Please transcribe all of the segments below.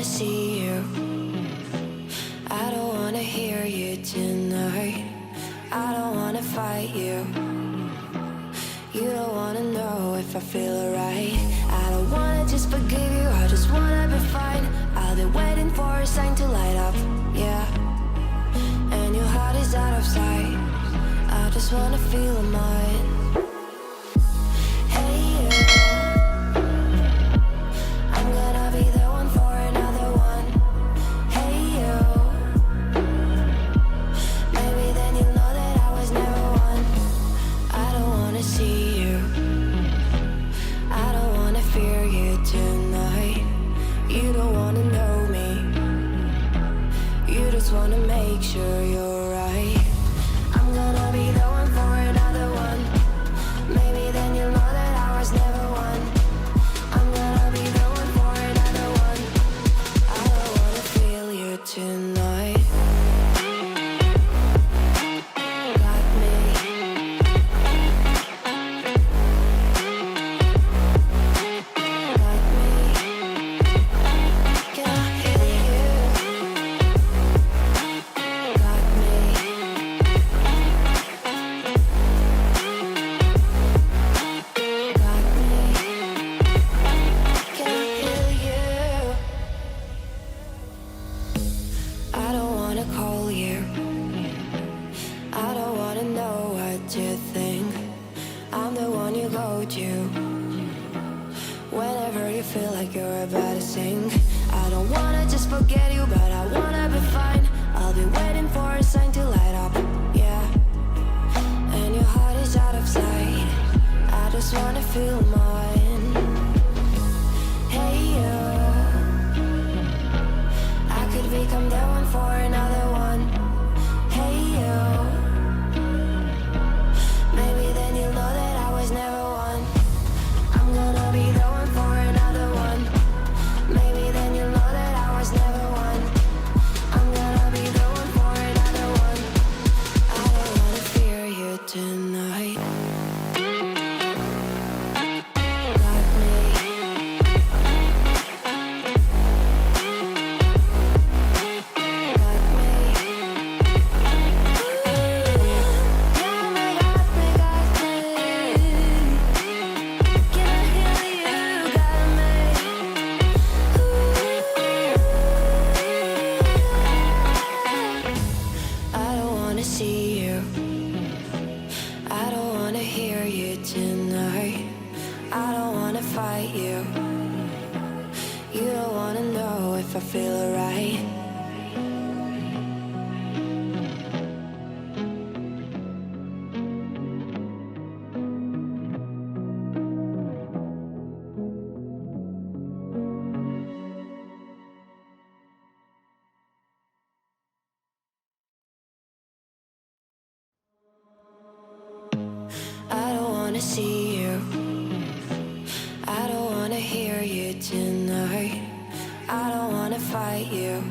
wanna see you. I don't wanna hear you tonight. I don't wanna fight you. You don't wanna know if I feel alright. I don't wanna just forgive you, I just wanna be fine. I'll be waiting for a sign to light up, yeah. And your heart is out of sight. I just wanna feel mine. Hey you, I'm gonna be the one for another one. Hey you, maybe then you'll know that I was never one. I don't wanna see you, I don't wanna fear you tonight. You don't wanna know me, you just wanna make sure you're right. I'm gonna be the one for another one. Maybe then you'll know that I was never one. I'm gonna be the one for another one. I don't wanna feel you tonight. Got me. Got me. Can I hear you? Got me. Got me. Can I hear you? I don't wanna call you. I don't wanna know what you think. I'm the one you go to whenever you feel like you're about to sink. I don't wanna just forget you, but I wanna be fine. I'll be waiting for a sign to light up, yeah. And your heart is out of sight. I just wanna feel mine. Hey you, I could become the one for another one. Hey you, maybe then you'll know that I was never one. I'm gonna be the one for another one. Maybe then you'll know that I was never one. I'm gonna be the one for another one. I don't wanna fear you tonight. Got me. Got me. Yeah, me, got me, got me. Can I hear you? Got me. I don't wanna see you. I don't wanna hear you tonight. I don't wanna fight you. You don't wanna know if I feel alright. I don't wanna see you. I don't wanna hear you tonight. I don't wanna fight you.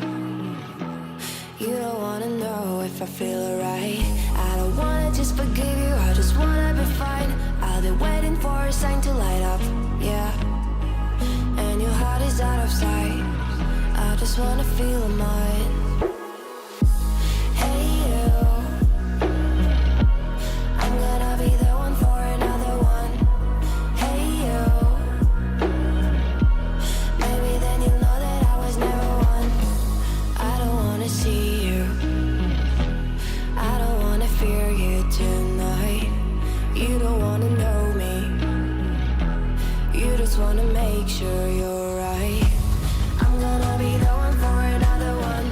You don't wanna know if I feel alright. I don't wanna just forgive you, I just wanna be fine. I'll be waiting for a sign to light up, yeah. And your heart is out of sight. I just wanna feel mine. Hey you, I'm gonna be the one for another one. Hey you, maybe then you'll know that I was never one. I don't wanna see you, I don't wanna fear you tonight. You don't wanna know me, you just wanna make sure you're right. I'm gonna be the one for another one.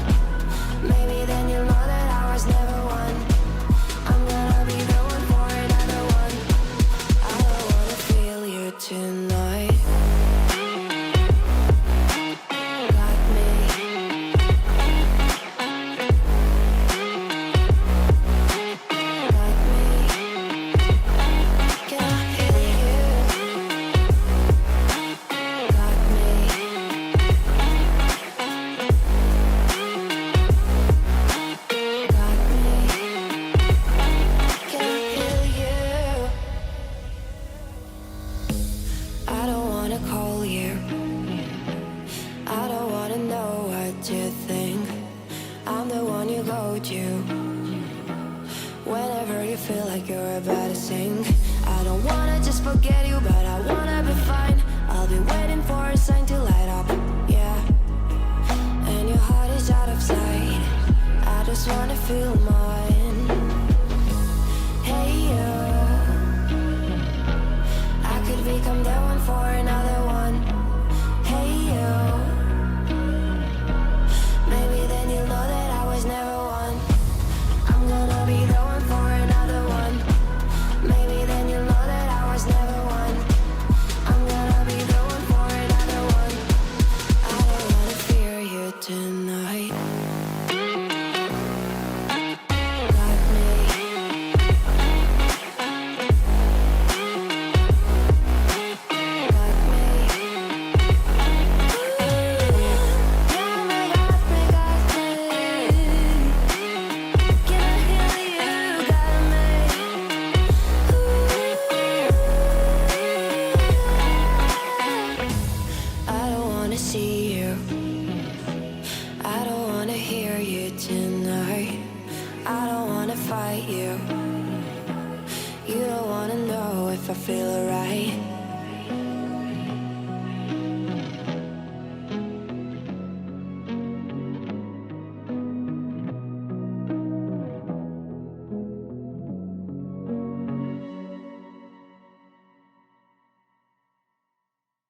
Maybe then you'll know that I was never one. I'm gonna be the one for another one. I don't wanna feel you tonight. Got me. Got me. Can I hear you? Got me. fight you. You don't wanna know if I feel alright.